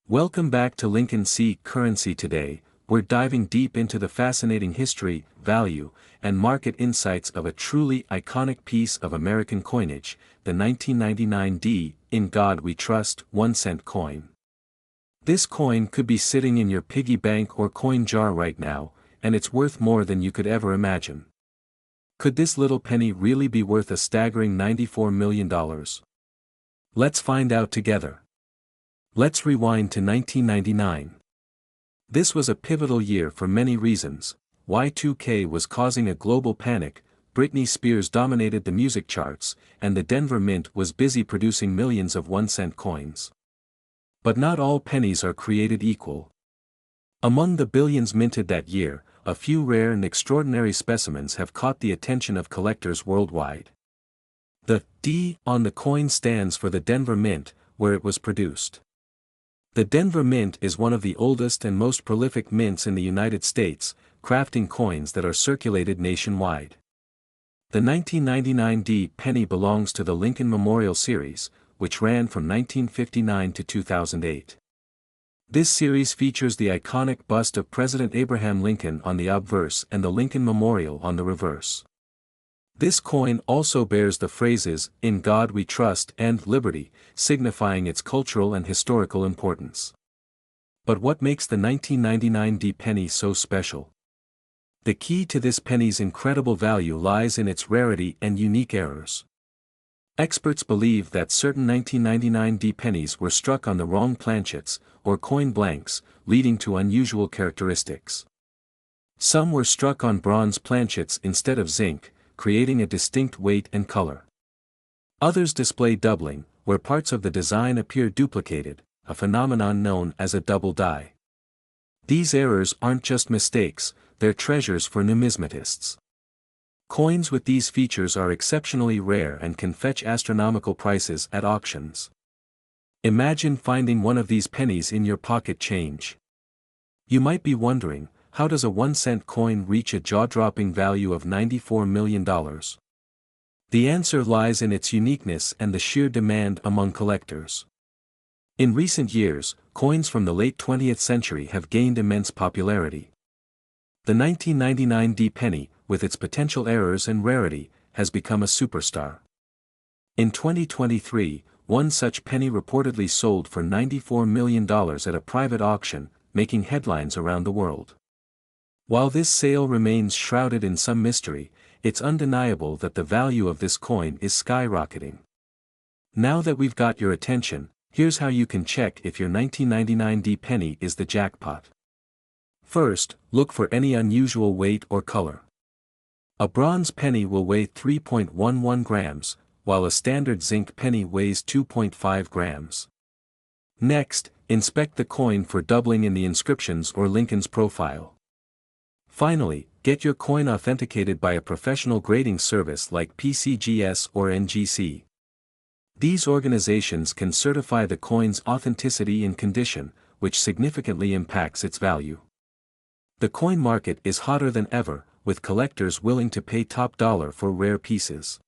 Welcome back to Lincoln C. Currency. Today, we're diving deep into the fascinating history, value, and market insights of a truly iconic piece of American coinage, the 1999 D. In God We Trust 1-cent coin. This coin could be sitting in your piggy bank or coin jar right now, and it's worth more than you could ever imagine. Could this little penny really be worth a staggering $94 million? Let's find out together. Let's rewind to 1999. This was a pivotal year for many reasons. Y2K was causing a global panic, Britney Spears dominated the music charts, and the Denver Mint was busy producing millions of 1-cent coins. But not all pennies are created equal. Among the billions minted that year, a few rare and extraordinary specimens have caught the attention of collectors worldwide. The D on the coin stands for the Denver Mint, where it was produced. The Denver Mint is one of the oldest and most prolific mints in the United States, crafting coins that are circulated nationwide. The 1999 D penny belongs to the Lincoln Memorial Series, which ran from 1959 to 2008. This series features the iconic bust of President Abraham Lincoln on the obverse and the Lincoln Memorial on the reverse. This coin also bears the phrases, "In God We Trust" and "Liberty," signifying its cultural and historical importance. But what makes the 1999 D penny so special? The key to this penny's incredible value lies in its rarity and unique errors. Experts believe that certain 1999 D pennies were struck on the wrong planchets, or coin blanks, leading to unusual characteristics. Some were struck on bronze planchets instead of zinc, creating a distinct weight and color. Others display doubling, where parts of the design appear duplicated, a phenomenon known as a double die. These errors aren't just mistakes, they're treasures for numismatists. Coins with these features are exceptionally rare and can fetch astronomical prices at auctions. Imagine finding one of these pennies in your pocket change. You might be wondering, how does a 1-cent coin reach a jaw-dropping value of $94 million? The answer lies in its uniqueness and the sheer demand among collectors. In recent years, coins from the late 20th century have gained immense popularity. The 1999 D penny, with its potential errors and rarity, has become a superstar. In 2023, one such penny reportedly sold for $94 million at a private auction, making headlines around the world. While this sale remains shrouded in some mystery, it's undeniable that the value of this coin is skyrocketing. Now that we've got your attention, here's how you can check if your 1999 D penny is the jackpot. First, look for any unusual weight or color. A bronze penny will weigh 3.11 grams, while a standard zinc penny weighs 2.5 grams. Next, inspect the coin for doubling in the inscriptions or Lincoln's profile. Finally, get your coin authenticated by a professional grading service like PCGS or NGC. These organizations can certify the coin's authenticity and condition, which significantly impacts its value. The coin market is hotter than ever, with collectors willing to pay top dollar for rare pieces.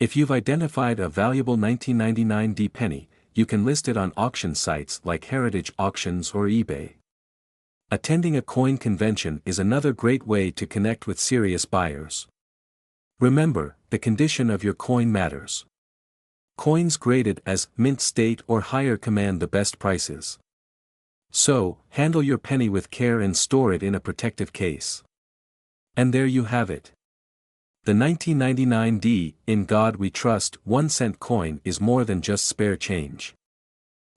If you've identified a valuable 1999 D penny, you can list it on auction sites like Heritage Auctions or eBay. Attending a coin convention is another great way to connect with serious buyers. Remember, the condition of your coin matters. Coins graded as mint state or higher command the best prices. So, handle your penny with care and store it in a protective case. And there you have it. The 1999 D, In God We Trust 1-cent coin is more than just spare change.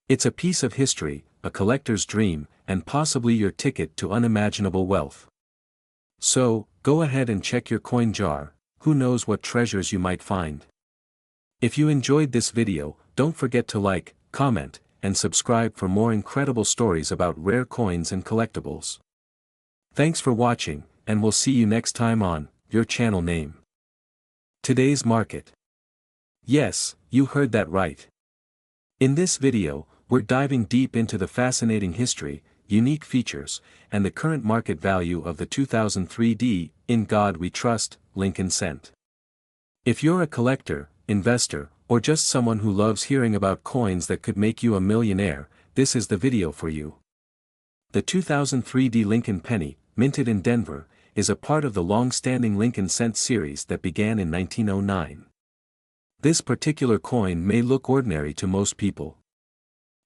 It's a piece of history, a collector's dream, and possibly your ticket to unimaginable wealth. So, go ahead and check your coin jar, who knows what treasures you might find. If you enjoyed this video, don't forget to like, comment, and subscribe for more incredible stories about rare coins and collectibles. Thanks for watching, and we'll see you next time on your channel name. Today's Market. Yes, you heard that right. In this video, we're diving deep into the fascinating history, unique features, and the current market value of the 2003 D, In God We Trust, Lincoln Cent. If you're a collector, investor, or just someone who loves hearing about coins that could make you a millionaire, this is the video for you. The 2003 D Lincoln penny, minted in Denver, is a part of the long-standing Lincoln cent series that began in 1909. This particular coin may look ordinary to most people.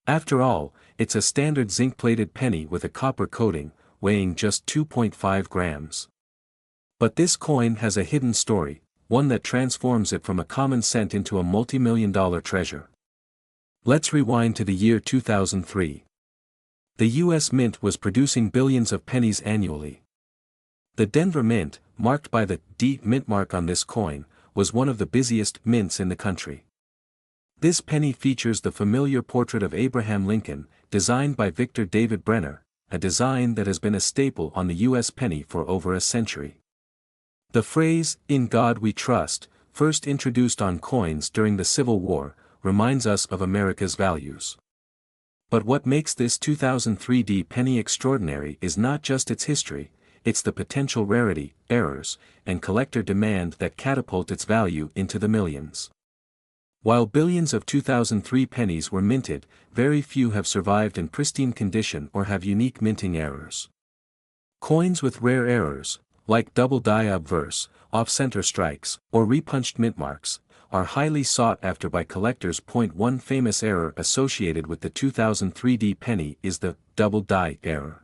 After all, it's a standard zinc-plated penny with a copper coating, weighing just 2.5 grams. But this coin has a hidden story, one that transforms it from a common cent into a multi-million-dollar treasure. Let's rewind to the year 2003. The U.S. Mint was producing billions of pennies annually. The Denver Mint, marked by the D mint mark on this coin, was one of the busiest mints in the country. This penny features the familiar portrait of Abraham Lincoln, designed by Victor David Brenner, a design that has been a staple on the U.S. penny for over a century. The phrase, "In God We Trust," first introduced on coins during the Civil War, reminds us of America's values. But what makes this 2003 D penny extraordinary is not just its history, it's the potential rarity, errors, and collector demand that catapult its value into the millions. While billions of 2003 pennies were minted, very few have survived in pristine condition or have unique minting errors. Coins with rare errors, like double die obverse, off-center strikes, or repunched mint marks, are highly sought after by collectors. One famous error associated with the 2003 D penny is the double die error.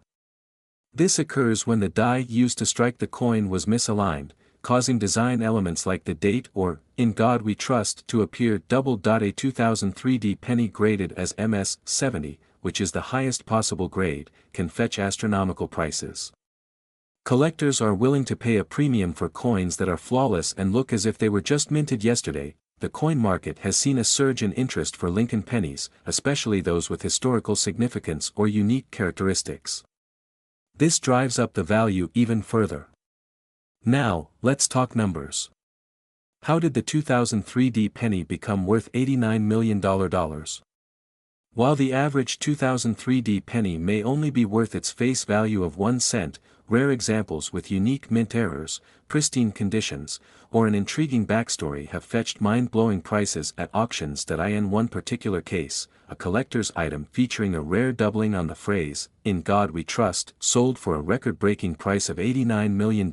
This occurs when the die used to strike the coin was misaligned, causing design elements like the date or "In God We Trust" to appear double. A 2003 D penny graded as MS-70, which is the highest possible grade, can fetch astronomical prices. Collectors are willing to pay a premium for coins that are flawless and look as if they were just minted yesterday. The coin market has seen a surge in interest for Lincoln pennies, especially those with historical significance or unique characteristics. This drives up the value even further. Now, let's talk numbers. How did the 2003 D penny become worth $89 million? While the average 2003 D penny may only be worth its face value of 1 cent, rare examples with unique mint errors, pristine conditions, or an intriguing backstory have fetched mind-blowing prices at auctions. In one particular case, a collector's item featuring a rare doubling on the phrase, "In God We Trust," sold for a record-breaking price of $89 million.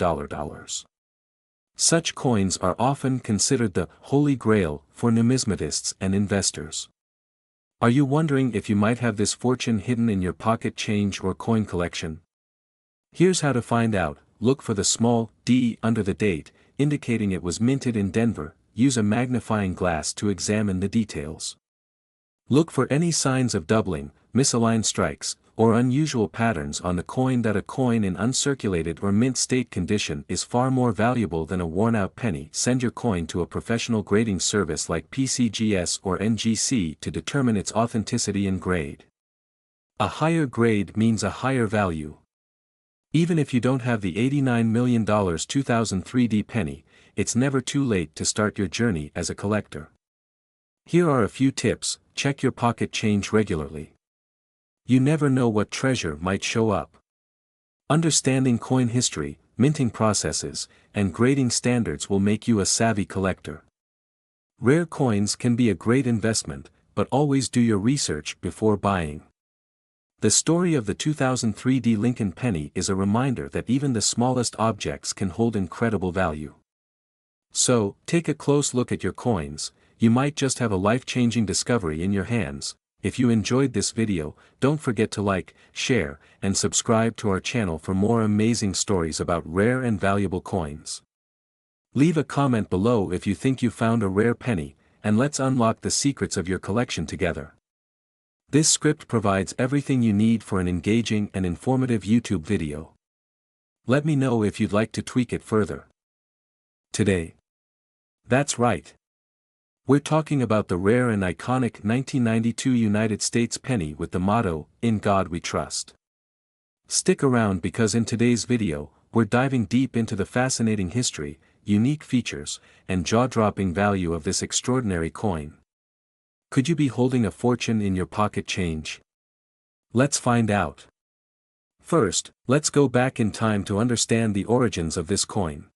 Such coins are often considered the Holy Grail for numismatists and investors. Are you wondering if you might have this fortune hidden in your pocket change or coin collection? Here's how to find out. Look for the small d under the date, indicating it was minted in Denver. Use a magnifying glass to examine the details. Look for any signs of doubling, misaligned strikes, or unusual patterns on the coin. A coin in uncirculated or mint state condition is far more valuable than a worn-out penny. Send your coin to a professional grading service like PCGS or NGC to determine its authenticity and grade. A higher grade means a higher value. Even if you don't have the $89 million 2003 D penny, it's never too late to start your journey as a collector. Here are a few tips. Check your pocket change regularly. You never know what treasure might show up. Understanding coin history, minting processes, and grading standards will make you a savvy collector. Rare coins can be a great investment, but always do your research before buying. The story of the 2003 D Lincoln penny is a reminder that even the smallest objects can hold incredible value. So, take a close look at your coins. You might just have a life-changing discovery in your hands. If you enjoyed this video, don't forget to like, share, and subscribe to our channel for more amazing stories about rare and valuable coins. Leave a comment below if you think you found a rare penny, and let's unlock the secrets of your collection together. This script provides everything you need for an engaging and informative YouTube video. Let me know if you'd like to tweak it further. Today. That's right. We're talking about the rare and iconic 1992 United States penny with the motto, "In God We Trust." Stick around because in today's video, we're diving deep into the fascinating history, unique features, and jaw-dropping value of this extraordinary coin. Could you be holding a fortune in your pocket change? Let's find out. First, let's go back in time to understand the origins of this coin.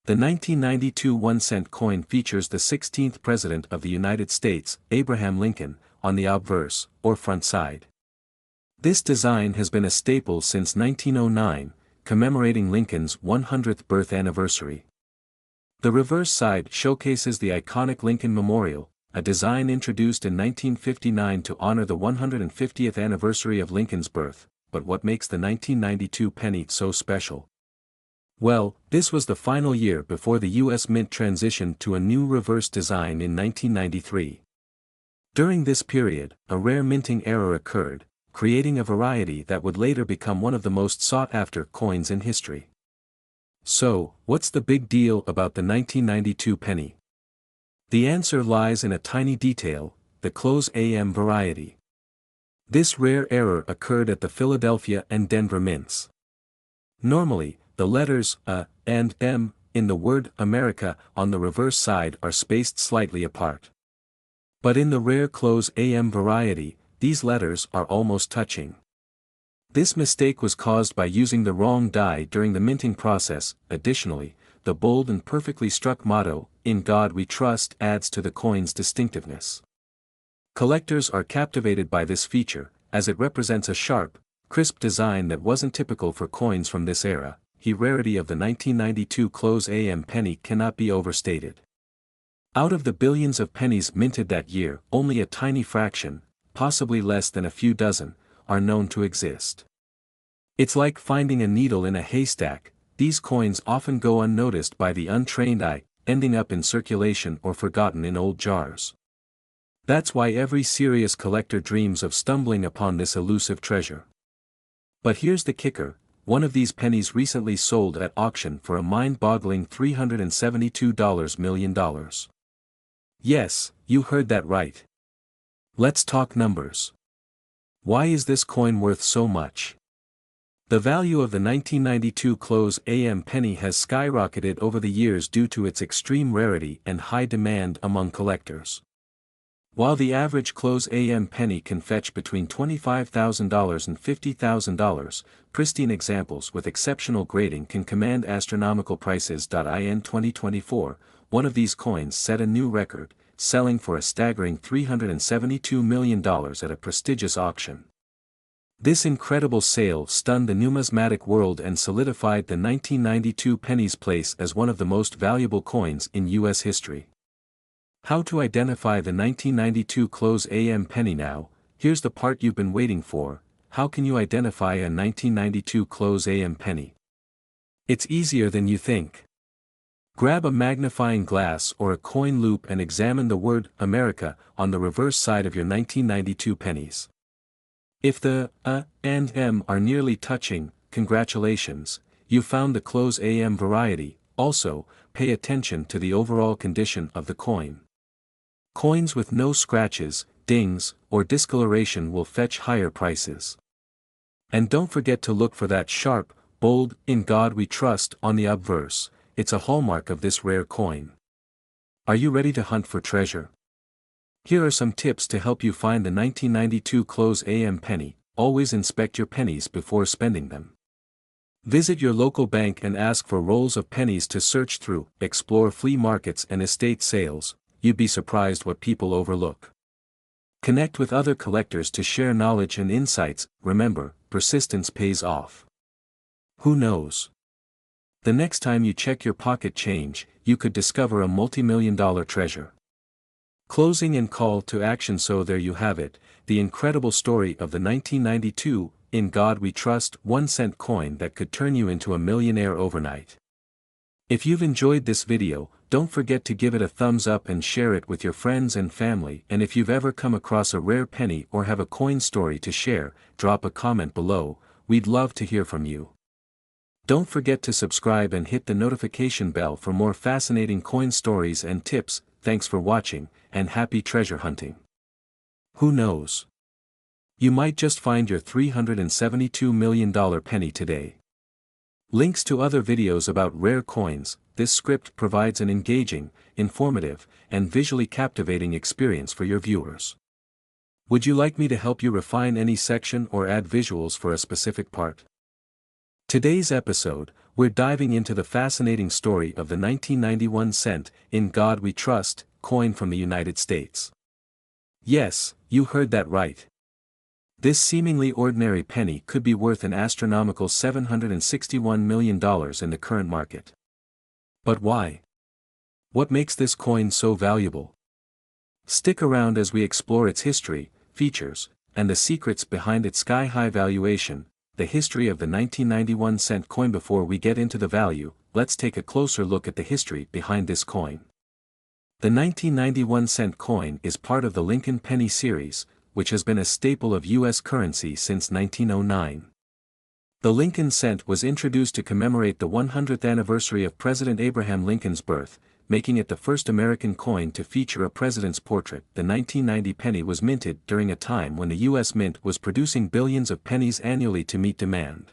The 1992 1-cent coin features the 16th President of the United States, Abraham Lincoln, on the obverse, or front side. This design has been a staple since 1909, commemorating Lincoln's 100th birth anniversary. The reverse side showcases the iconic Lincoln Memorial, a design introduced in 1959 to honor the 150th anniversary of Lincoln's birth. But what makes the 1992 penny so special? Well, this was the final year before the U.S. Mint transitioned to a new reverse design in 1993. During this period, a rare minting error occurred, creating a variety that would later become one of the most sought-after coins in history. So, what's the big deal about the 1992 penny? The answer lies in a tiny detail: the close AM variety. This rare error occurred at the Philadelphia and Denver mints. Normally, the letters A and M in the word America on the reverse side are spaced slightly apart. But in the rare close AM variety, these letters are almost touching. This mistake was caused by using the wrong die during the minting process. Additionally, the bold and perfectly struck motto, "In God We Trust," adds to the coin's distinctiveness. Collectors are captivated by this feature, as it represents a sharp, crisp design that wasn't typical for coins from this era. The rarity of the 1992 close AM penny cannot be overstated. Out of the billions of pennies minted that year, only a tiny fraction, possibly less than a few dozen, are known to exist. It's like finding a needle in a haystack. These coins often go unnoticed by the untrained eye, ending up in circulation or forgotten in old jars. That's why every serious collector dreams of stumbling upon this elusive treasure. But here's the kicker: one of these pennies recently sold at auction for a mind-boggling $372 million. Yes, you heard that right. Let's talk numbers. Why is this coin worth so much? The value of the 1992 close AM penny has skyrocketed over the years due to its extreme rarity and high demand among collectors. While the average close AM penny can fetch between $25,000 and $50,000, pristine examples with exceptional grading can command astronomical prices. In 2024, one of these coins set a new record, selling for a staggering $372 million at a prestigious auction. This incredible sale stunned the numismatic world and solidified the 1992 penny's place as one of the most valuable coins in U.S. history. How to identify the 1992 close AM penny? Now, here's the part you've been waiting for: how can you identify a 1992 close AM penny? It's easier than you think. Grab a magnifying glass or a coin loop and examine the word America on the reverse side of your 1992 pennies. If the A and M are nearly touching, congratulations, you found the close AM variety. Also, pay attention to the overall condition of the coin. Coins with no scratches, dings, or discoloration will fetch higher prices. And don't forget to look for that sharp, bold "In God We Trust" on the obverse. It's a hallmark of this rare coin. Are you ready to hunt for treasure? Here are some tips to help you find the 1992 close AM penny. Always inspect your pennies before spending them. Visit your local bank and ask for rolls of pennies to search through. Explore flea markets and estate sales. You'd be surprised what people overlook. Connect with other collectors to share knowledge and insights. Remember, persistence pays off. Who knows? The next time you check your pocket change, you could discover a multi-million-dollar treasure. Closing and call to action. So there you have it, the incredible story of the 1992, "In God We Trust" 1-cent coin that could turn you into a millionaire overnight. If you've enjoyed this video, don't forget to give it a thumbs up and share it with your friends and family. And if you've ever come across a rare penny or have a coin story to share, drop a comment below. We'd love to hear from you. Don't forget to subscribe and hit the notification bell for more fascinating coin stories and tips. Thanks for watching, and happy treasure hunting. Who knows? You might just find your $372 million penny today. Links to other videos about rare coins. This script provides an engaging, informative, and visually captivating experience for your viewers. Would you like me to help you refine any section or add visuals for a specific part? Today's episode, we're diving into the fascinating story of the 1991 cent "In God We Trust" coin from the United States. Yes, you heard that right. This seemingly ordinary penny could be worth an astronomical $761 million in the current market. But why? What makes this coin so valuable? Stick around as we explore its history, features, and the secrets behind its sky-high valuation. The history of the 1991 cent coin. Before we get into the value, let's take a closer look at the history behind this coin. The 1991 cent coin is part of the Lincoln Penny series, which has been a staple of U.S. currency since 1909. The Lincoln cent was introduced to commemorate the 100th anniversary of President Abraham Lincoln's birth, making it the first American coin to feature a president's portrait. The 1990 penny was minted during a time when the U.S. Mint was producing billions of pennies annually to meet demand.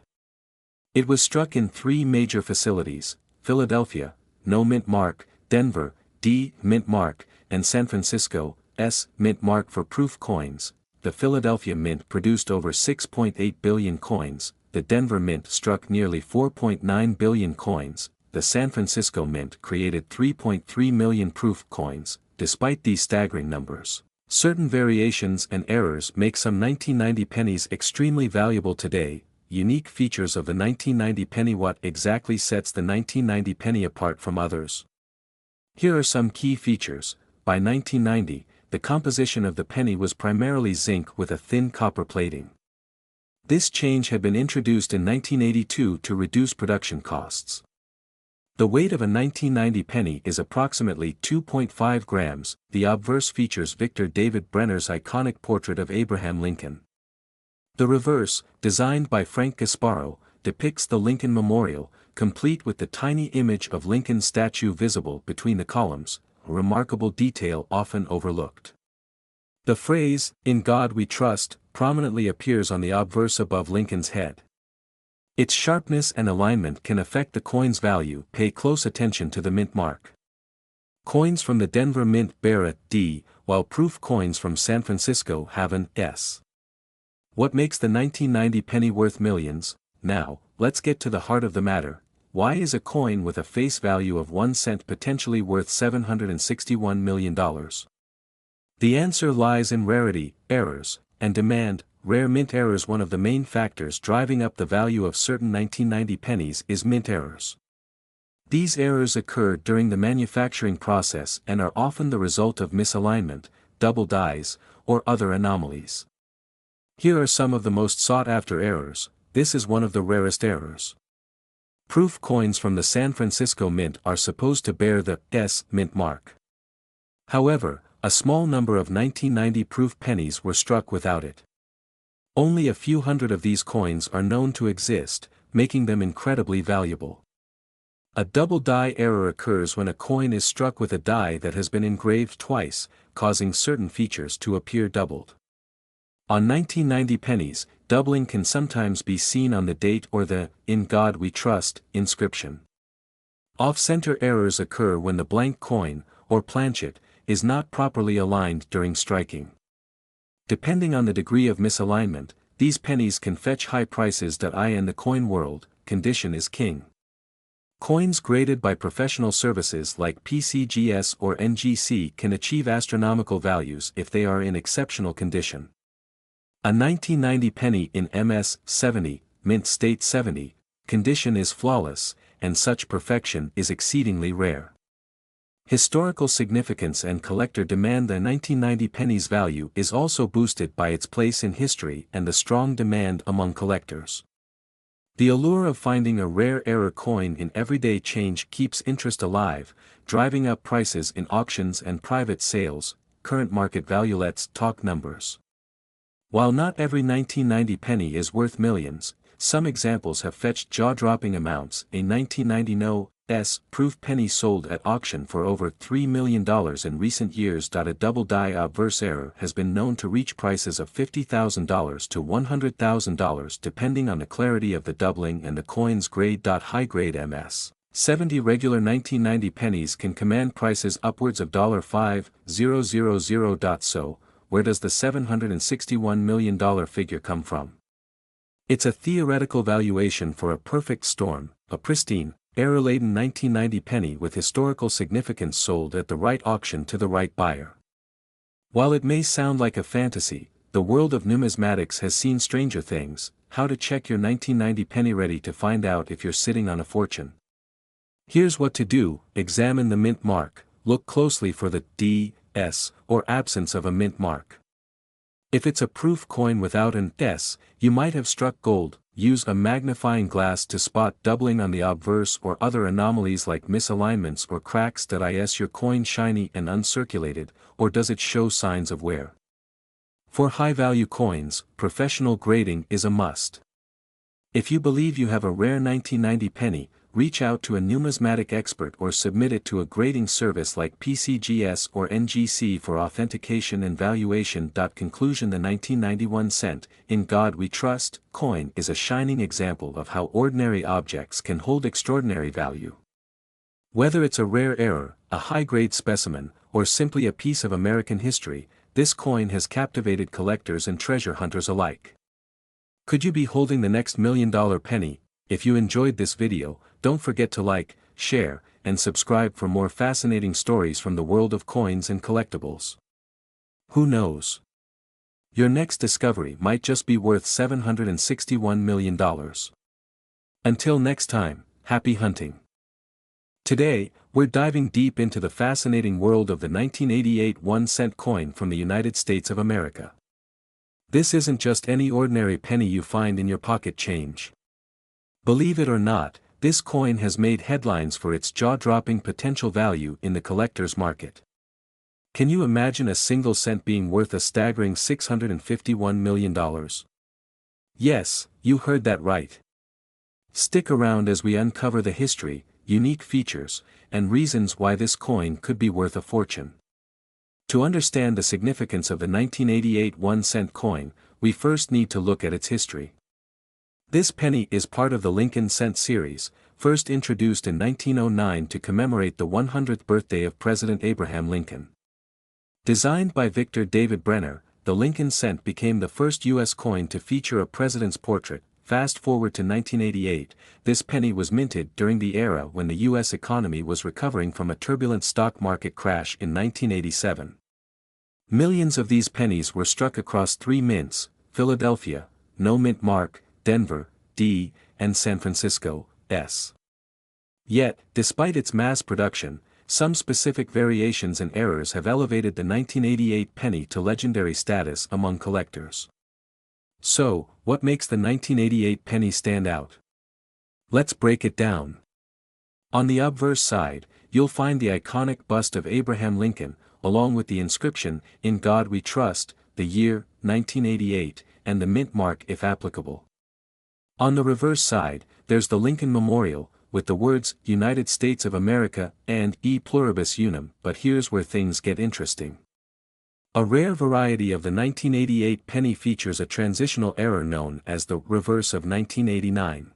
It was struck in three major facilities: Philadelphia, No Mint Mark; Denver, D Mint Mark; and San Francisco, S Mint Mark. For proof coins, the Philadelphia Mint produced over 6.8 billion coins, the Denver Mint struck nearly 4.9 billion coins, the San Francisco Mint created 3.3 million proof coins. Despite these staggering numbers, certain variations and errors make some 1990 pennies extremely valuable today. Unique features of the 1990 penny. What exactly sets the 1990 penny apart from others? Here are some key features. By 1990, the composition of the penny was primarily zinc with a thin copper plating. This change had been introduced in 1982 to reduce production costs. The weight of a 1990 penny is approximately 2.5 grams. The obverse features Victor David Brenner's iconic portrait of Abraham Lincoln. The reverse, designed by Frank Gasparo, depicts the Lincoln Memorial, complete with the tiny image of Lincoln's statue visible between the columns, a remarkable detail often overlooked. The phrase, "In God We Trust," prominently appears on the obverse above Lincoln's head. Its sharpness and alignment can affect the coin's value. Pay close attention to the mint mark. Coins from the Denver Mint bear a D, while proof coins from San Francisco have an S. What makes the 1990 penny worth millions? Now, let's get to the heart of the matter. Why is a coin with a face value of 1 cent potentially worth $761 million? The answer lies in rarity, errors, and demand. Rare mint errors. One of the main factors driving up the value of certain 1990 pennies is mint errors. These errors occur during the manufacturing process and are often the result of misalignment, double dies, or other anomalies. Here are some of the most sought-after errors. This is one of the rarest errors. Proof coins from the San Francisco Mint are supposed to bear the S Mint mark. However, a small number of 1990 proof pennies were struck without it. Only a few hundred of these coins are known to exist, making them incredibly valuable. A double die error occurs when a coin is struck with a die that has been engraved twice, causing certain features to appear doubled. On 1990 pennies, doubling can sometimes be seen on the date or the "In God We Trust" inscription. Off-center errors occur when the blank coin, or planchet, is not properly aligned during striking. Depending on the degree of misalignment, these pennies can fetch high prices. In the coin world, condition is king. Coins graded by professional services like PCGS or NGC can achieve astronomical values if they are in exceptional condition. A 1990 penny in MS 70, mint state 70, condition is flawless, and such perfection is exceedingly rare. Historical significance and collector demand. The 1990 penny's value is also boosted by its place in history and the strong demand among collectors. The allure of finding a rare error coin in everyday change keeps interest alive, driving up prices in auctions and private sales. Current market value. Let's talk numbers. While not every 1990 penny is worth millions, some examples have fetched jaw-dropping amounts. A 1990 No. S proof penny sold at auction for over $3 million in recent years. A double die obverse error has been known to reach prices of $50,000 to $100,000 depending on the clarity of the doubling and the coin's grade. High-grade MS 70 regular 1990 pennies can command prices upwards of $5,000. So, where does the $761 million figure come from? It's a theoretical valuation for a perfect storm, a pristine, error-laden 1990 penny with historical significance sold at the right auction to the right buyer. While it may sound like a fantasy, the world of numismatics has seen stranger things. How to check your 1990 penny ready to find out if you're sitting on a fortune. Here's what to do: examine the mint mark, look closely for the D, S, or absence of a mint mark. If it's a proof coin without an S, you might have struck gold. Use a magnifying glass to spot doubling on the obverse or other anomalies like misalignments or cracks. Is your coin shiny and uncirculated, or does it show signs of wear? For high-value coins, professional grading is a must. If you believe you have a rare 1990 penny, reach out to a numismatic expert or submit it to a grading service like PCGS or NGC for authentication and valuation. Conclusion: the 1991 cent, "In God We Trust" coin is a shining example of how ordinary objects can hold extraordinary value. Whether it's a rare error, a high-grade specimen, or simply a piece of American history, this coin has captivated collectors and treasure hunters alike. Could you be holding the next $1 million penny? If you enjoyed this video, don't forget to like, share, and subscribe for more fascinating stories from the world of coins and collectibles. Who knows? Your next discovery might just be worth $761 million. Until next time, happy hunting. Today, we're diving deep into the fascinating world of the 1988 1-cent coin from the United States of America. This isn't just any ordinary penny you find in your pocket change. Believe it or not, this coin has made headlines for its jaw-dropping potential value in the collector's market. Can you imagine a single cent being worth a staggering $651 million? Yes, you heard that right. Stick around as we uncover the history, unique features, and reasons why this coin could be worth a fortune. To understand the significance of the 1988 1-cent coin, we first need to look at its history. This penny is part of the Lincoln Cent series, first introduced in 1909 to commemorate the 100th birthday of President Abraham Lincoln. Designed by Victor David Brenner, the Lincoln Cent became the first U.S. coin to feature a president's portrait. Fast forward to 1988, this penny was minted during the era when the U.S. economy was recovering from a turbulent stock market crash in 1987. Millions of these pennies were struck across 3 mints: Philadelphia, no mint mark; Denver, D, and San Francisco, S. Yet, despite its mass production, some specific variations and errors have elevated the 1988 penny to legendary status among collectors. So, what makes the 1988 penny stand out? Let's break it down. On the obverse side, you'll find the iconic bust of Abraham Lincoln, along with the inscription, "In God We Trust," the year, 1988, and the mint mark if applicable. On the reverse side, there's the Lincoln Memorial, with the words, "United States of America," and "E Pluribus Unum." But here's where things get interesting. A rare variety of the 1988 penny features a transitional error known as the reverse of 1989.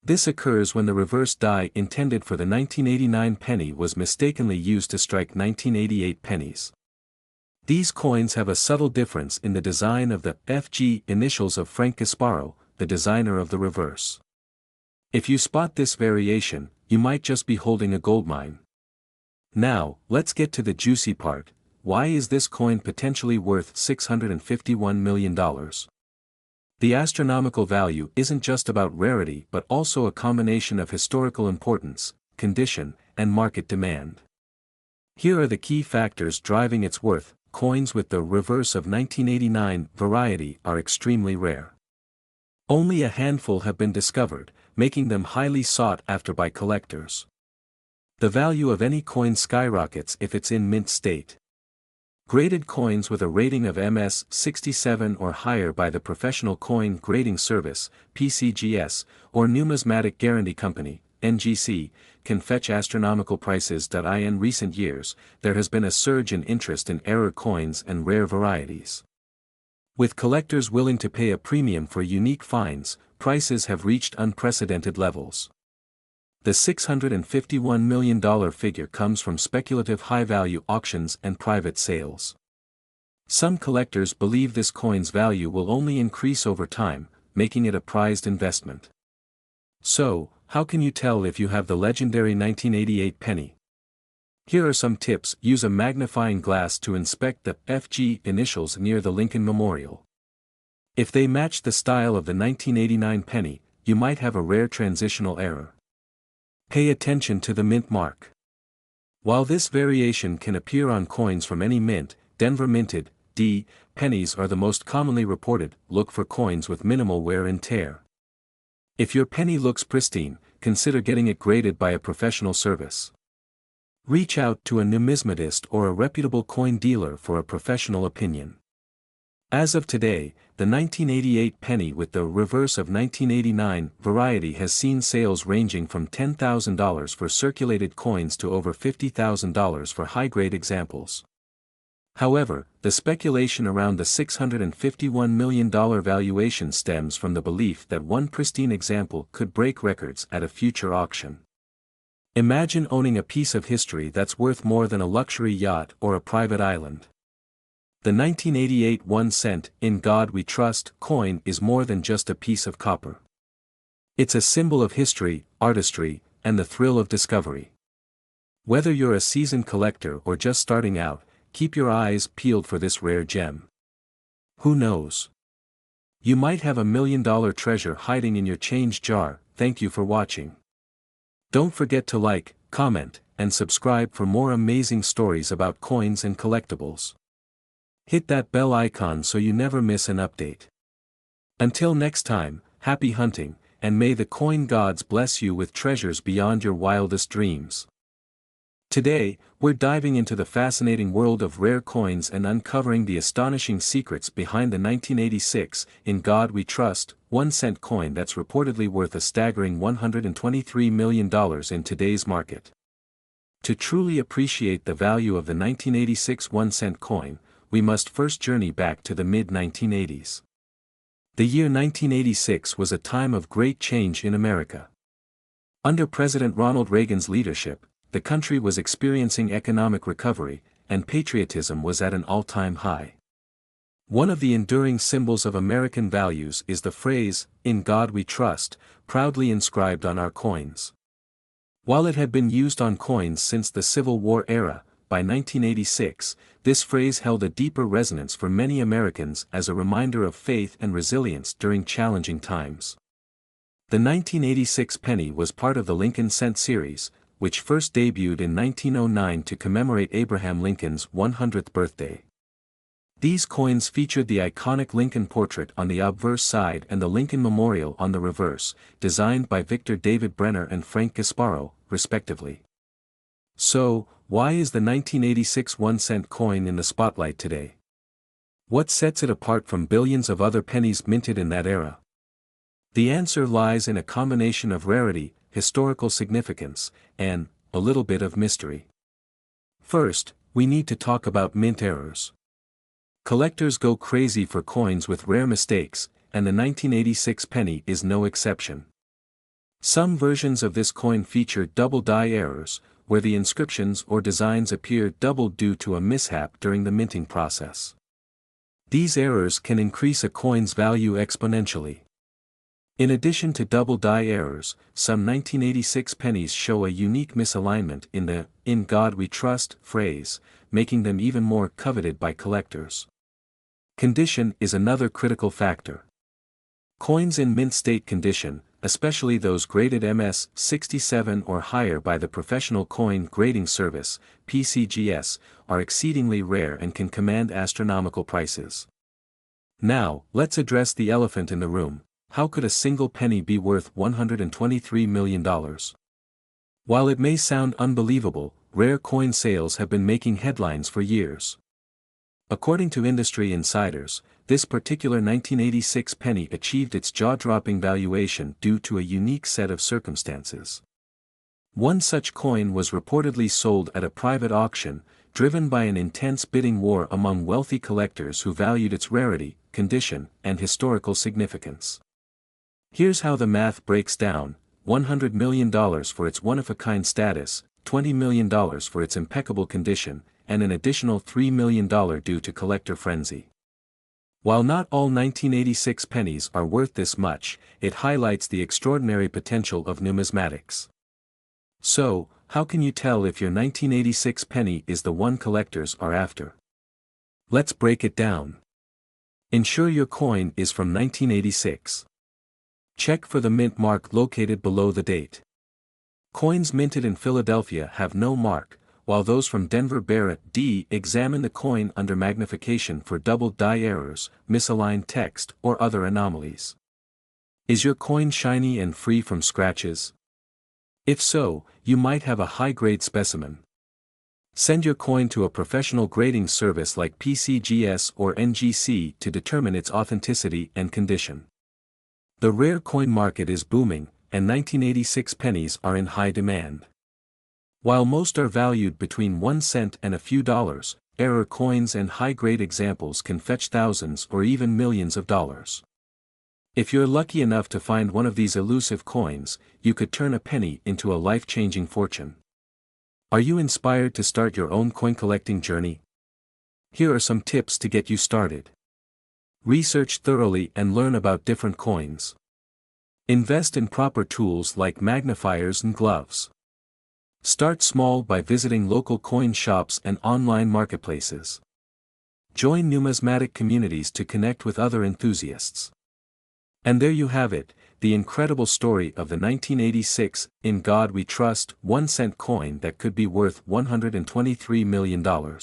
This occurs when the reverse die intended for the 1989 penny was mistakenly used to strike 1988 pennies. These coins have a subtle difference in the design of the FG initials of Frank Gasparo, the designer of the reverse. If you spot this variation, you might just be holding a goldmine. Now, let's get to the juicy part. Why is this coin potentially worth $651 million? The astronomical value isn't just about rarity but also a combination of historical importance, condition, and market demand. Here are the key factors driving its worth. Coins with the reverse of 1989 variety are extremely rare. Only a handful have been discovered, making them highly sought after by collectors. The value of any coin skyrockets if it's in mint state. Graded coins with a rating of MS 67 or higher by the Professional Coin Grading Service, PCGS, or Numismatic Guarantee Company, NGC, can fetch astronomical prices. In recent years, there has been a surge in interest in error coins and rare varieties. With collectors willing to pay a premium for unique finds, prices have reached unprecedented levels. The $651 million figure comes from speculative high-value auctions and private sales. Some collectors believe this coin's value will only increase over time, making it a prized investment. So, how can you tell if you have the legendary 1988 penny? Here are some tips. Use a magnifying glass to inspect the FG initials near the Lincoln Memorial. If they match the style of the 1989 penny, you might have a rare transitional error. Pay attention to the mint mark. While this variation can appear on coins from any mint, Denver minted, D, pennies are the most commonly reported. Look for coins with minimal wear and tear. If your penny looks pristine, consider getting it graded by a professional service. Reach out to a numismatist or a reputable coin dealer for a professional opinion. As of today, the 1988 penny with the reverse of 1989 variety has seen sales ranging from $10,000 for circulated coins to over $50,000 for high-grade examples. However, the speculation around the $651 million valuation stems from the belief that one pristine example could break records at a future auction. Imagine owning a piece of history that's worth more than a luxury yacht or a private island. The 1988 1-cent "In God We Trust" coin is more than just a piece of copper. It's a symbol of history, artistry, and the thrill of discovery. Whether you're a seasoned collector or just starting out, keep your eyes peeled for this rare gem. Who knows? You might have $1 million treasure hiding in your change jar. Thank you for watching. Don't forget to like, comment, and subscribe for more amazing stories about coins and collectibles. Hit that bell icon so you never miss an update. Until next time, happy hunting, and may the coin gods bless you with treasures beyond your wildest dreams. Today, we're diving into the fascinating world of rare coins and uncovering the astonishing secrets behind the 1986 "In God We Trust" 1-cent coin that's reportedly worth a staggering $123 million in today's market. To truly appreciate the value of the 1986 1-cent coin, we must first journey back to the mid-1980s. The year 1986 was a time of great change in America. Under President Ronald Reagan's leadership, the country was experiencing economic recovery, and patriotism was at an all-time high. One of the enduring symbols of American values is the phrase, "In God We Trust," proudly inscribed on our coins. While it had been used on coins since the Civil War era, by 1986, this phrase held a deeper resonance for many Americans as a reminder of faith and resilience during challenging times. The 1986 penny was part of the Lincoln Cent series, which first debuted in 1909 to commemorate Abraham Lincoln's 100th birthday. These coins featured the iconic Lincoln portrait on the obverse side and the Lincoln Memorial on the reverse, designed by Victor David Brenner and Frank Gasparo, respectively. So, why is the 1986 1-cent coin in the spotlight today? What sets it apart from billions of other pennies minted in that era? The answer lies in a combination of rarity, historical significance, and a little bit of mystery. First, we need to talk about mint errors. Collectors go crazy for coins with rare mistakes, and the 1986 penny is no exception. Some versions of this coin feature double die errors, where the inscriptions or designs appear doubled due to a mishap during the minting process. These errors can increase a coin's value exponentially. In addition to double die errors, some 1986 pennies show a unique misalignment in the "In God We Trust" phrase, making them even more coveted by collectors. Condition is another critical factor. Coins in mint state condition, especially those graded MS 67 or higher by the Professional Coin Grading Service, PCGS, are exceedingly rare and can command astronomical prices. Now, let's address the elephant in the room. How could a single penny be worth $123 million? While it may sound unbelievable, rare coin sales have been making headlines for years. According to industry insiders, this particular 1986 penny achieved its jaw-dropping valuation due to a unique set of circumstances. One such coin was reportedly sold at a private auction, driven by an intense bidding war among wealthy collectors who valued its rarity, condition, and historical significance. Here's how the math breaks down: $100 million for its one-of-a-kind status, $20 million for its impeccable condition, and an additional $3 million due to collector frenzy. While not all 1986 pennies are worth this much, it highlights the extraordinary potential of numismatics. So, how can you tell if your 1986 penny is the one collectors are after? Let's break it down. Ensure your coin is from 1986. Check for the mint mark located below the date. Coins minted in Philadelphia have no mark, while those from Denver bear a D. Examine the coin under magnification for double die errors, misaligned text, or other anomalies. Is your coin shiny and free from scratches? If so, you might have a high-grade specimen. Send your coin to a professional grading service like PCGS or NGC to determine its authenticity and condition. The rare coin market is booming, and 1986 pennies are in high demand. While most are valued between 1 cent and a few dollars, error coins and high-grade examples can fetch thousands or even millions of dollars. If you're lucky enough to find one of these elusive coins, you could turn a penny into a life-changing fortune. Are you inspired to start your own coin collecting journey? Here are some tips to get you started. Research thoroughly and learn about different coins. Invest in proper tools like magnifiers and gloves. Start small by visiting local coin shops and online marketplaces. Join numismatic communities to connect with other enthusiasts. And there you have it, the incredible story of the 1986, In God We Trust, 1-cent coin that could be worth $123 million.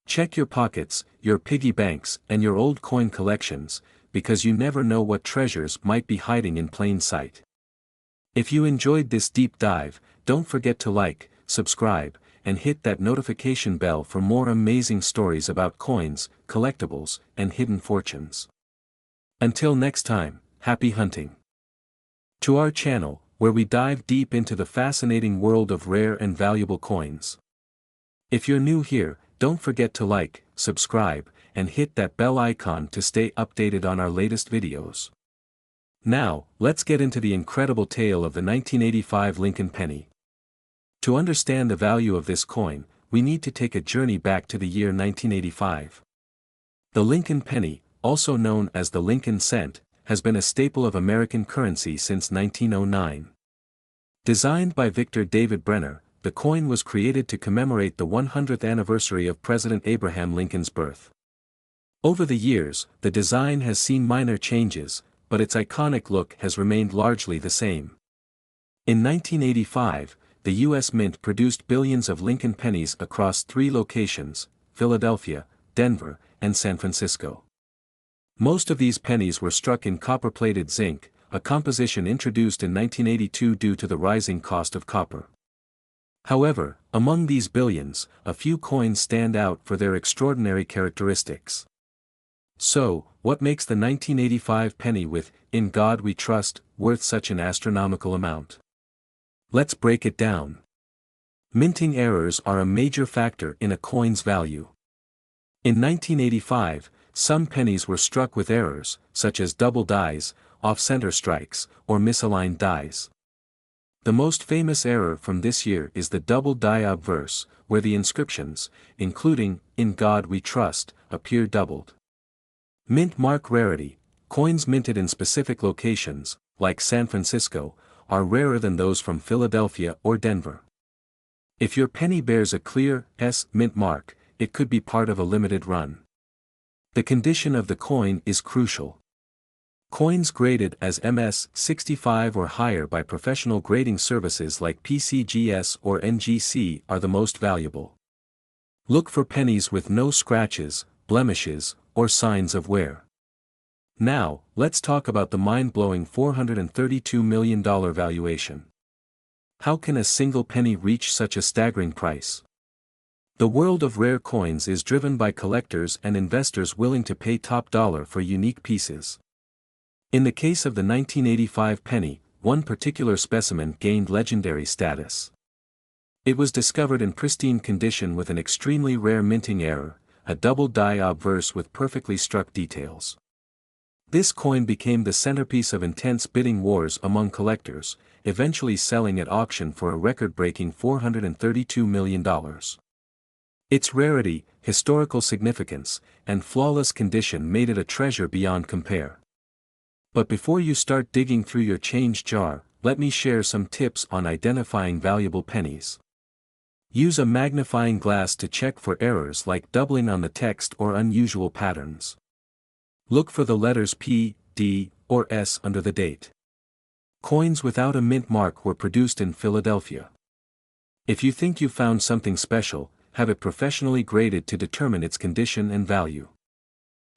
Check your pockets, your piggy banks, and your old coin collections, because you never know what treasures might be hiding in plain sight. If you enjoyed this deep dive, don't forget to like, subscribe, and hit that notification bell for more amazing stories about coins, collectibles, and hidden fortunes. Until next time, happy hunting. To our channel, where we dive deep into the fascinating world of rare and valuable coins. If you're new here, don't forget to like, subscribe, and hit that bell icon to stay updated on our latest videos. Now, let's get into the incredible tale of the 1985 Lincoln penny. To understand the value of this coin, we need to take a journey back to the year 1985. The Lincoln penny, also known as the Lincoln cent, has been a staple of American currency since 1909. Designed by Victor David Brenner, the coin was created to commemorate the 100th anniversary of President Abraham Lincoln's birth. Over the years, the design has seen minor changes, but its iconic look has remained largely the same. In 1985, the U.S. Mint produced billions of Lincoln pennies across 3 locations, Philadelphia, Denver, and San Francisco. Most of these pennies were struck in copper-plated zinc, a composition introduced in 1982 due to the rising cost of copper. However, among these billions, a few coins stand out for their extraordinary characteristics. So, what makes the 1985 penny with "In God We Trust" worth such an astronomical amount? Let's break it down. Minting errors are a major factor in a coin's value. In 1985, some pennies were struck with errors, such as double dies, off-center strikes, or misaligned dies. The most famous error from this year is the double die obverse, where the inscriptions, including "In God We Trust," appear doubled. Mint mark rarity: coins minted in specific locations, like San Francisco, are rarer than those from Philadelphia or Denver. If your penny bears a clear S mint mark, it could be part of a limited run. The condition of the coin is crucial. Coins graded as MS-65 or higher by professional grading services like PCGS or NGC are the most valuable. Look for pennies with no scratches, blemishes, or signs of wear. Now, let's talk about the mind-blowing $432 million valuation. How can a single penny reach such a staggering price? The world of rare coins is driven by collectors and investors willing to pay top dollar for unique pieces. In the case of the 1985 penny, one particular specimen gained legendary status. It was discovered in pristine condition with an extremely rare minting error, a double die obverse with perfectly struck details. This coin became the centerpiece of intense bidding wars among collectors, eventually selling at auction for a record-breaking $432 million. Its rarity, historical significance, and flawless condition made it a treasure beyond compare. But before you start digging through your change jar, let me share some tips on identifying valuable pennies. Use a magnifying glass to check for errors like doubling on the text or unusual patterns. Look for the letters P, D, or S under the date. Coins without a mint mark were produced in Philadelphia. If you think you found something special, have it professionally graded to determine its condition and value.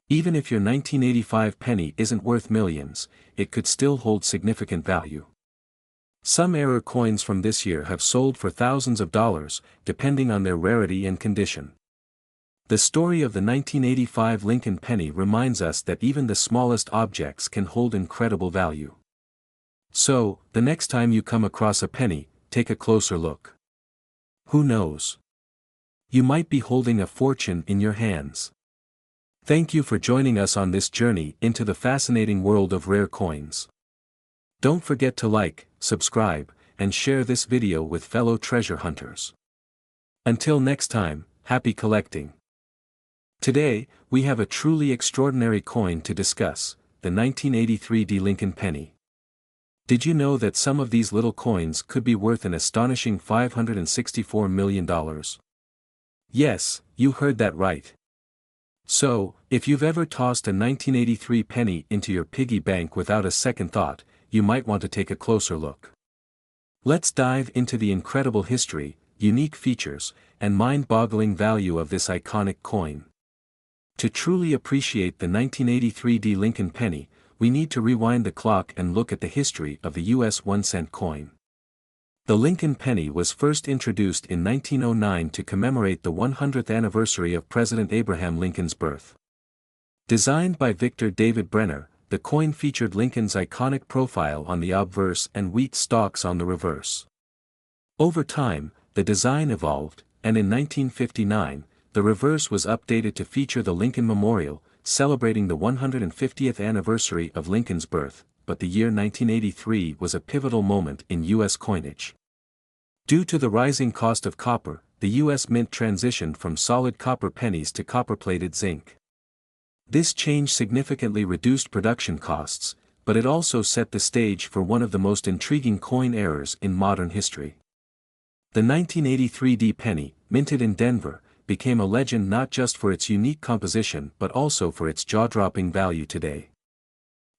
Even if your 1985 penny isn't worth millions, it could still hold significant value. Some error coins from this year have sold for thousands of dollars, depending on their rarity and condition. The story of the 1985 Lincoln penny reminds us that even the smallest objects can hold incredible value. So, the next time you come across a penny, take a closer look. Who knows? You might be holding a fortune in your hands. Thank you for joining us on this journey into the fascinating world of rare coins. Don't forget to like, subscribe, and share this video with fellow treasure hunters. Until next time, happy collecting. Today, we have a truly extraordinary coin to discuss, the 1983 D. Lincoln penny. Did you know that some of these little coins could be worth an astonishing $564 million? Yes, you heard that right. So, if you've ever tossed a 1983 penny into your piggy bank without a second thought, you might want to take a closer look. Let's dive into the incredible history, unique features, and mind-boggling value of this iconic coin. To truly appreciate the 1983 D. Lincoln penny, we need to rewind the clock and look at the history of the U.S. 1-cent coin. The Lincoln penny was first introduced in 1909 to commemorate the 100th anniversary of President Abraham Lincoln's birth. Designed by Victor David Brenner, the coin featured Lincoln's iconic profile on the obverse and wheat stalks on the reverse. Over time, the design evolved, and in 1959, the reverse was updated to feature the Lincoln Memorial, celebrating the 150th anniversary of Lincoln's birth, but the year 1983 was a pivotal moment in U.S. coinage. Due to the rising cost of copper, the U.S. Mint transitioned from solid copper pennies to copper-plated zinc. This change significantly reduced production costs, but it also set the stage for one of the most intriguing coin errors in modern history. The 1983 D penny, minted in Denver, became a legend not just for its unique composition but also for its jaw-dropping value today.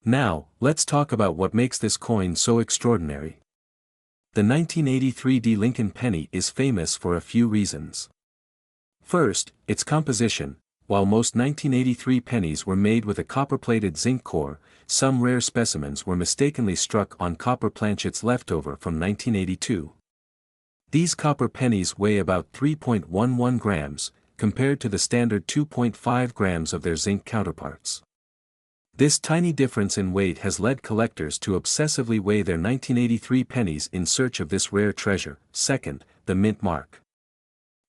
Now, let's talk about what makes this coin so extraordinary. The 1983 D. Lincoln penny is famous for a few reasons. First, its composition. While most 1983 pennies were made with a copper-plated zinc core, some rare specimens were mistakenly struck on copper planchets left over from 1982. These copper pennies weigh about 3.11 grams, compared to the standard 2.5 grams of their zinc counterparts. This tiny difference in weight has led collectors to obsessively weigh their 1983 pennies in search of this rare treasure. Second, the mint mark.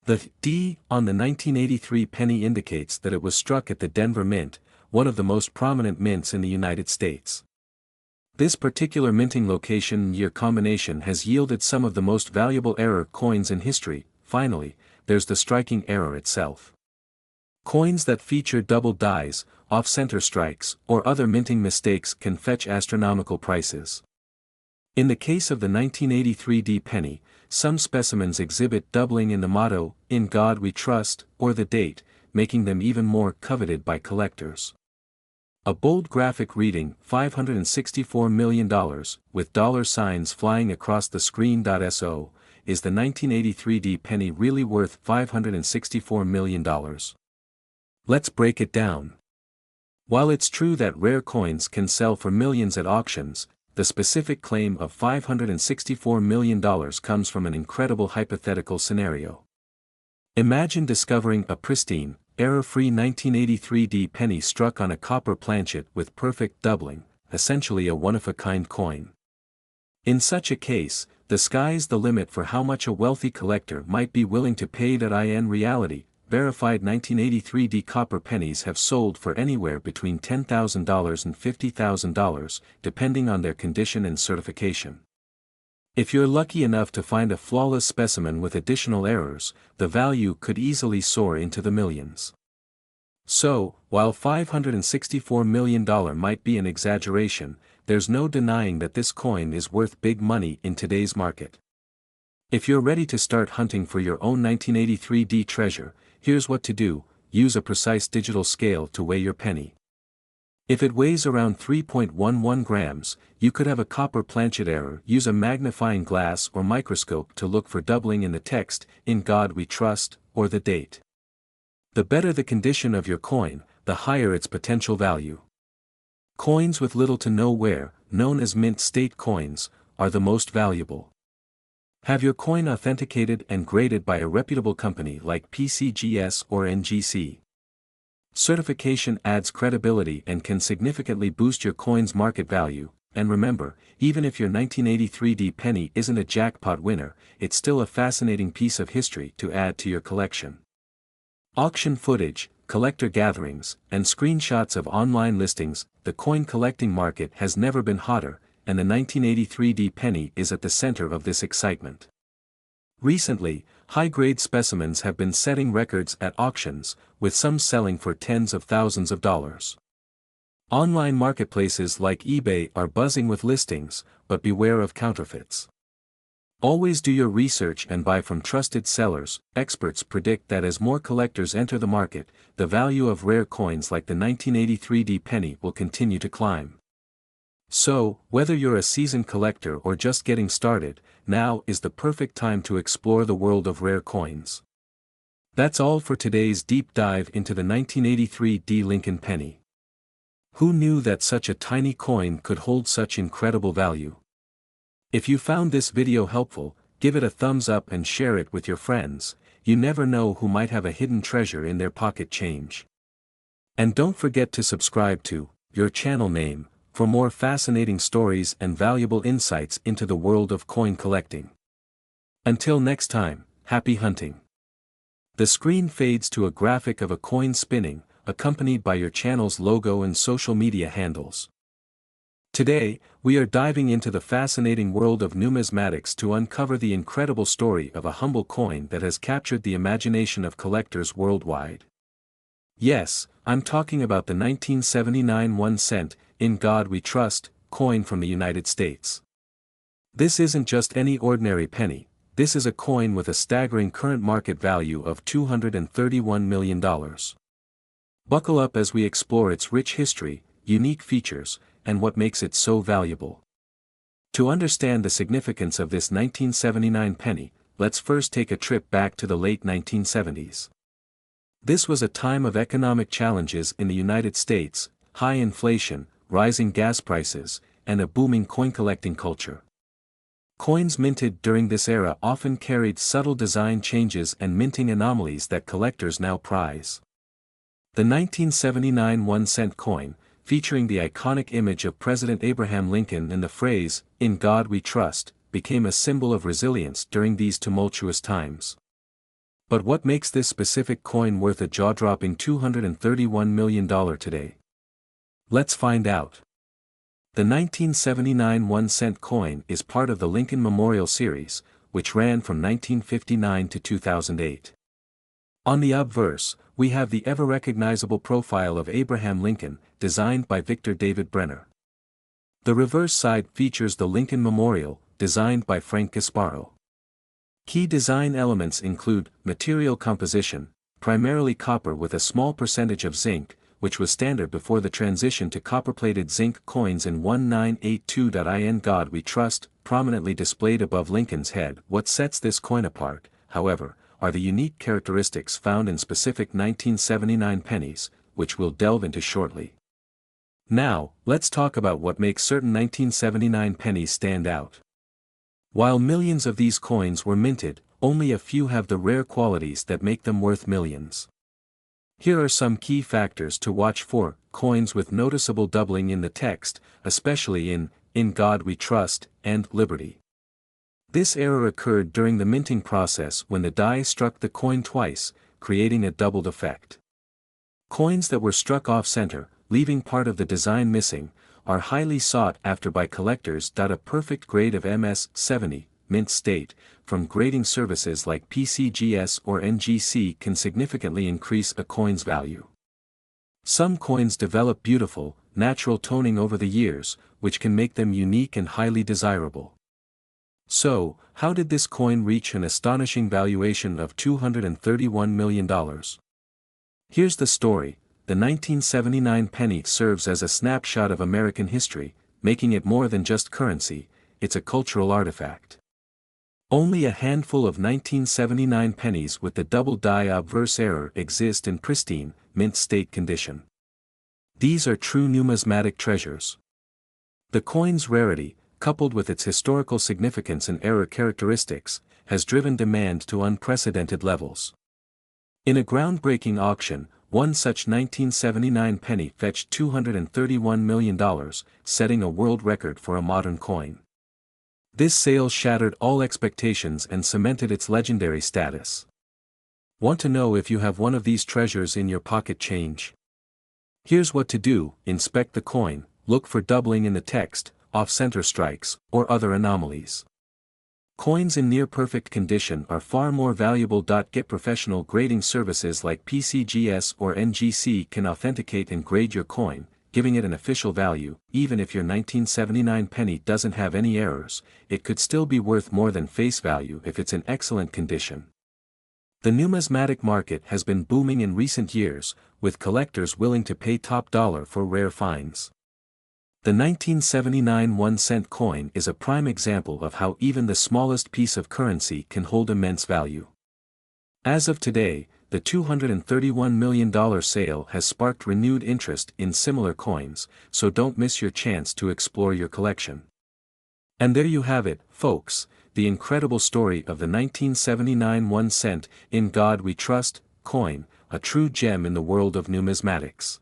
The D on the 1983 penny indicates that it was struck at the Denver Mint, one of the most prominent mints in the United States. This particular minting location and year combination has yielded some of the most valuable error coins in history. Finally, there's the striking error itself. Coins that feature double dies, off-center strikes, or other minting mistakes can fetch astronomical prices. In the case of the 1983 D penny, some specimens exhibit doubling in the motto, "In God We Trust," or the date, making them even more coveted by collectors. A bold graphic reading $564 million, with dollar signs flying across the screen. So, is the 1983 D penny really worth $564 million? Let's break it down. While it's true that rare coins can sell for millions at auctions, the specific claim of $564 million comes from an incredible hypothetical scenario. Imagine discovering a pristine, error-free 1983 D penny struck on a copper planchet with perfect doubling, essentially a one-of-a-kind coin. In such a case, the sky's the limit for how much a wealthy collector might be willing to pay. In reality, verified 1983 D copper pennies have sold for anywhere between $10,000 and $50,000, depending on their condition and certification. If you're lucky enough to find a flawless specimen with additional errors, the value could easily soar into the millions. So, while $564 million might be an exaggeration, there's no denying that this coin is worth big money in today's market. If you're ready to start hunting for your own 1983D treasure, here's what to do: use a precise digital scale to weigh your penny. If it weighs around 3.11 grams, you could have a copper planchet error. Use a magnifying glass or microscope to look for doubling in the text, "In God We Trust," or the date. The better the condition of your coin, the higher its potential value. Coins with little to no wear, known as mint state coins, are the most valuable. Have your coin authenticated and graded by a reputable company like PCGS or NGC. Certification adds credibility and can significantly boost your coin's market value. And remember, even if your 1983D penny isn't a jackpot winner, it's still a fascinating piece of history to add to your collection. Auction footage, collector gatherings, and screenshots of online listings. The coin collecting market has never been hotter, and the 1983D penny is at the center of this excitement. Recently, high-grade specimens have been setting records at auctions, with some selling for tens of thousands of dollars. Online marketplaces like eBay are buzzing with listings, but beware of counterfeits. Always do your research and buy from trusted sellers. Experts predict that as more collectors enter the market, the value of rare coins like the 1983D penny will continue to climb. So, whether you're a seasoned collector or just getting started, now is the perfect time to explore the world of rare coins. That's all for today's deep dive into the 1983D Lincoln penny. Who knew that such a tiny coin could hold such incredible value? If you found this video helpful, give it a thumbs up and share it with your friends. You never know who might have a hidden treasure in their pocket change. And don't forget to subscribe to your channel name for more fascinating stories and valuable insights into the world of coin collecting. Until next time, happy hunting. The screen fades to a graphic of a coin spinning, accompanied by your channel's logo and social media handles. Today, we are diving into the fascinating world of numismatics to uncover the incredible story of a humble coin that has captured the imagination of collectors worldwide. Yes, I'm talking about the 1979 1-cent, "In God We Trust" coin from the United States. This isn't just any ordinary penny, this is a coin with a staggering current market value of $231 million. Buckle up as we explore its rich history, unique features, and what makes it so valuable. To understand the significance of this 1979 penny, let's first take a trip back to the late 1970s. This was a time of economic challenges in the United States, high inflation, rising gas prices, and a booming coin-collecting culture. Coins minted during this era often carried subtle design changes and minting anomalies that collectors now prize. The 1979 1-cent coin, featuring the iconic image of President Abraham Lincoln and the phrase, "In God We Trust," became a symbol of resilience during these tumultuous times. But what makes this specific coin worth a jaw-dropping $231 million today? Let's find out. The 1979 1-cent coin is part of the Lincoln Memorial Series, which ran from 1959 to 2008. On the obverse, we have the ever-recognizable profile of Abraham Lincoln, designed by Victor David Brenner. The reverse side features the Lincoln Memorial, designed by Frank Gasparo. Key design elements include material composition, primarily copper with a small percentage of zinc, which was standard before the transition to copper-plated zinc coins in 1982. In God We Trust, prominently displayed above Lincoln's head. What sets this coin apart, however, are the unique characteristics found in specific 1979 pennies, which we'll delve into shortly. Now, let's talk about what makes certain 1979 pennies stand out. While millions of these coins were minted, only a few have the rare qualities that make them worth millions. Here are some key factors to watch for: coins with noticeable doubling in the text, especially in God We Trust, and Liberty. This error occurred during the minting process when the die struck the coin twice, creating a doubled effect. Coins that were struck off-center, leaving part of the design missing, are highly sought after by collectors. A perfect grade of MS-70, mint state, from grading services like PCGS or NGC can significantly increase a coin's value. Some coins develop beautiful, natural toning over the years, which can make them unique and highly desirable. So, how did this coin reach an astonishing valuation of $231 million? Here's the story. The 1979 penny serves as a snapshot of American history, making it more than just currency, it's a cultural artifact. Only a handful of 1979 pennies with the double die obverse error exist in pristine, mint state condition. These are true numismatic treasures. The coin's rarity, coupled with its historical significance and error characteristics, has driven demand to unprecedented levels. In a groundbreaking auction, one such 1979 penny fetched $231 million, setting a world record for a modern coin. This sale shattered all expectations and cemented its legendary status. Want to know if you have one of these treasures in your pocket change? Here's what to do: inspect the coin, look for doubling in the text, off-center strikes, or other anomalies. Coins in near-perfect condition are far more valuable. Get professional grading services like PCGS or NGC can authenticate and grade your coin, giving it an official value. Even if your 1979 penny doesn't have any errors, it could still be worth more than face value if it's in excellent condition. The numismatic market has been booming in recent years, with collectors willing to pay top dollar for rare finds. The 1979 1-cent coin is a prime example of how even the smallest piece of currency can hold immense value. As of today, the $231 million sale has sparked renewed interest in similar coins, so don't miss your chance to explore your collection. And there you have it, folks, the incredible story of the 1979 1-cent "In God We Trust" coin, a true gem in the world of numismatics.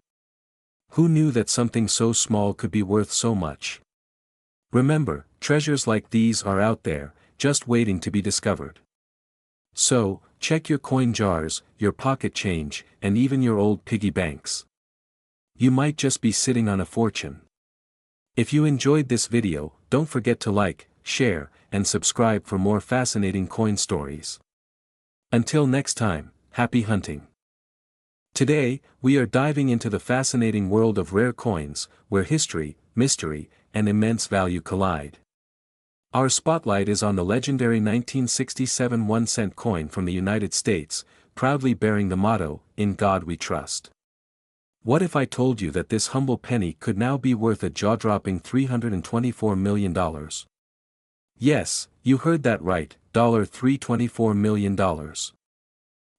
Who knew that something so small could be worth so much? Remember, treasures like these are out there, just waiting to be discovered. So, check your coin jars, your pocket change, and even your old piggy banks. You might just be sitting on a fortune. If you enjoyed this video, don't forget to like, share, and subscribe for more fascinating coin stories. Until next time, happy hunting. Today, we are diving into the fascinating world of rare coins, where history, mystery, and immense value collide. Our spotlight is on the legendary 1967 1-cent coin from the United States, proudly bearing the motto, "In God We Trust." What if I told you that this humble penny could now be worth a jaw-dropping $324 million? Yes, you heard that right, $324 million.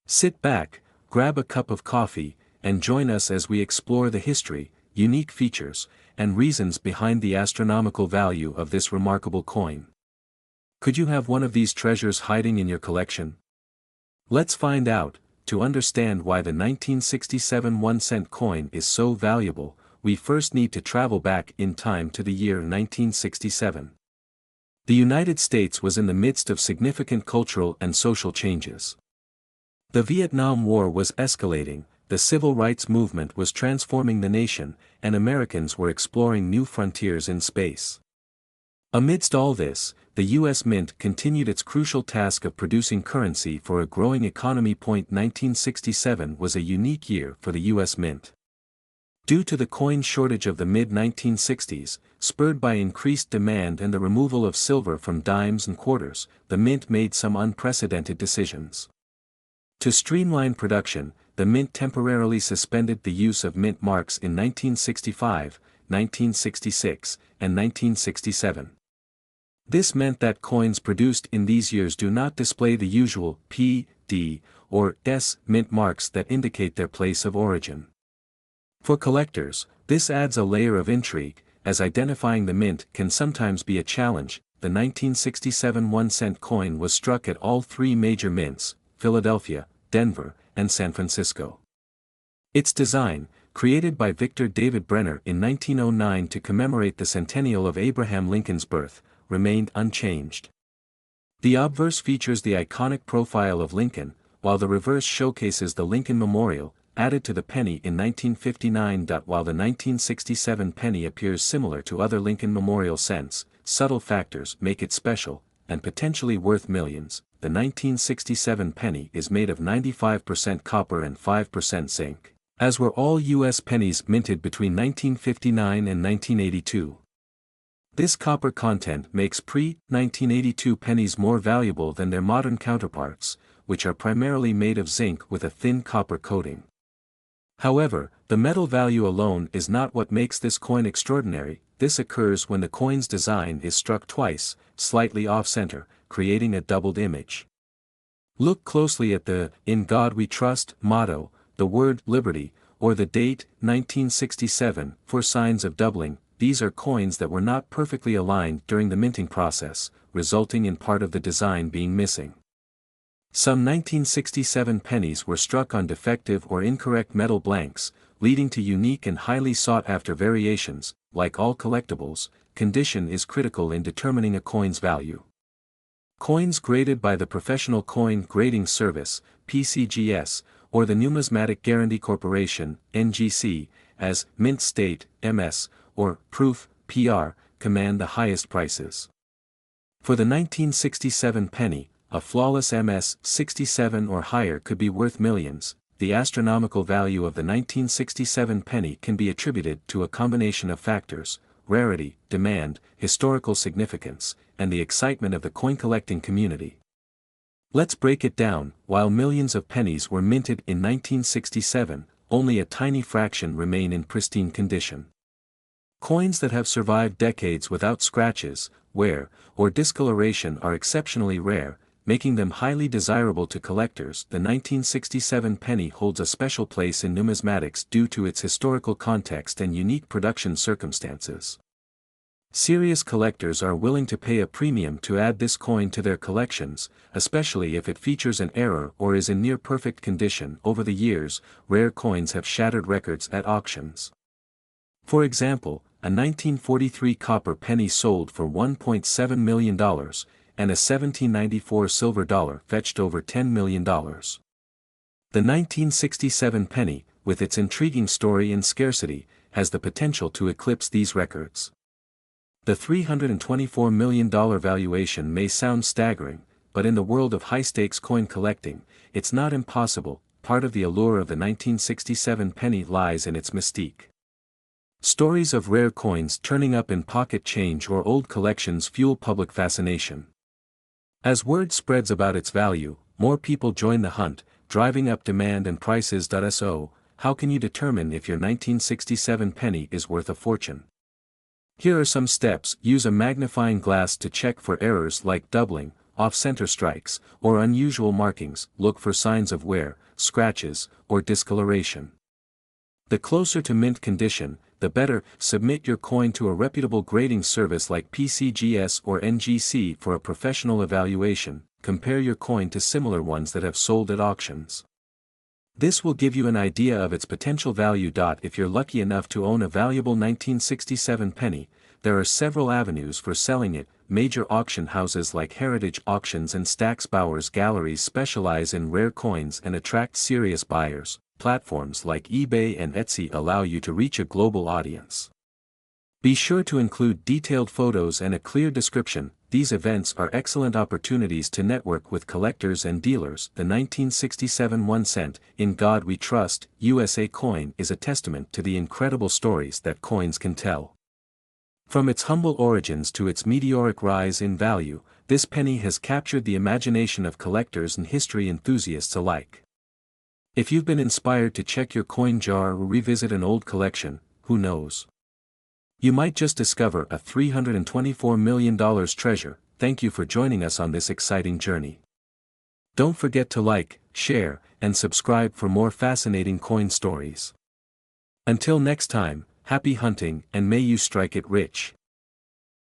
Sit back, grab a cup of coffee, and join us as we explore the history, unique features, and reasons behind the astronomical value of this remarkable coin. Could you have one of these treasures hiding in your collection? Let's find out. To understand why the 1967 1-cent coin is so valuable, we first need to travel back in time to the year 1967. The United States was in the midst of significant cultural and social changes. The Vietnam War was escalating, the civil rights movement was transforming the nation, and Americans were exploring new frontiers in space. Amidst all this, the U.S. Mint continued its crucial task of producing currency for a growing economy. 1967 was a unique year for the U.S. Mint. Due to the coin shortage of the mid-1960s, spurred by increased demand and the removal of silver from dimes and quarters, the Mint made some unprecedented decisions. To streamline production, the Mint temporarily suspended the use of mint marks in 1965, 1966, and 1967. This meant that coins produced in these years do not display the usual P, D, or S mint marks that indicate their place of origin. For collectors, this adds a layer of intrigue, as identifying the mint can sometimes be a challenge. The 1967 1-cent coin was struck at all three major mints, Philadelphia, Denver, and San Francisco. Its design, created by Victor David Brenner in 1909 to commemorate the centennial of Abraham Lincoln's birth, remained unchanged. The obverse features the iconic profile of Lincoln, while the reverse showcases the Lincoln Memorial, added to the penny in 1959. While the 1967 penny appears similar to other Lincoln Memorial cents, subtle factors make it special, and potentially worth millions. The 1967 penny is made of 95% copper and 5% zinc, as were all U.S. pennies minted between 1959 and 1982. This copper content makes pre-1982 pennies more valuable than their modern counterparts, which are primarily made of zinc with a thin copper coating. However, the metal value alone is not what makes this coin extraordinary. This occurs when the coin's design is struck twice, slightly off-center, creating a doubled image. Look closely at the "In God We Trust" motto, the word "Liberty," or the date 1967 for signs of doubling. These are coins that were not perfectly aligned during the minting process, resulting in part of the design being missing. Some 1967 pennies were struck on defective or incorrect metal blanks, leading to unique and highly sought-after variations. Like all collectibles, condition is critical in determining a coin's value. Coins graded by the Professional Coin Grading Service, PCGS, or the Numismatic Guarantee Corporation, NGC, as mint state, MS, or proof, PR, command the highest prices. For the 1967 penny, a flawless MS 67 or higher could be worth millions. The astronomical value of the 1967 penny can be attributed to a combination of factors: rarity, demand, historical significance, and the excitement of the coin collecting community. Let's break it down. While millions of pennies were minted in 1967, only a tiny fraction remain in pristine condition. Coins that have survived decades without scratches, wear, or discoloration are exceptionally rare, making them highly desirable to collectors. The 1967 penny holds a special place in numismatics due to its historical context and unique production circumstances. Serious collectors are willing to pay a premium to add this coin to their collections, especially if it features an error or is in near-perfect condition. Over the years, rare coins have shattered records at auctions. For example, a 1943 copper penny sold for $1.7 million, and a 1794 silver dollar fetched over $10 million. The 1967 penny, with its intriguing story and scarcity, has the potential to eclipse these records. The $324 million valuation may sound staggering, but in the world of high-stakes coin collecting, it's not impossible. Part of the allure of the 1967 penny lies in its mystique. Stories of rare coins turning up in pocket change or old collections fuel public fascination. As word spreads about its value, more people join the hunt, driving up demand and prices. So, how can you determine if your 1967 penny is worth a fortune? Here are some steps. Use a magnifying glass to check for errors like doubling, off-center strikes, or unusual markings. Look for signs of wear, scratches, or discoloration. The closer to mint condition, the better. Submit your coin to a reputable grading service like PCGS or NGC for a professional evaluation. Compare your coin to similar ones that have sold at auctions. This will give you an idea of its potential value. If you're lucky enough to own a valuable 1967 penny, there are several avenues for selling it. Major auction houses like Heritage Auctions and Stack's Bowers Galleries specialize in rare coins and attract serious buyers. Platforms like eBay and Etsy allow you to reach a global audience. Be sure to include detailed photos and a clear description. These events are excellent opportunities to network with collectors and dealers. The 1967 1-cent, "In God We Trust" USA coin is a testament to the incredible stories that coins can tell. From its humble origins to its meteoric rise in value, this penny has captured the imagination of collectors and history enthusiasts alike. If you've been inspired to check your coin jar or revisit an old collection, who knows? You might just discover a $324 million treasure. Thank you for joining us on this exciting journey. Don't forget to like, share, and subscribe for more fascinating coin stories. Until next time, happy hunting and may you strike it rich.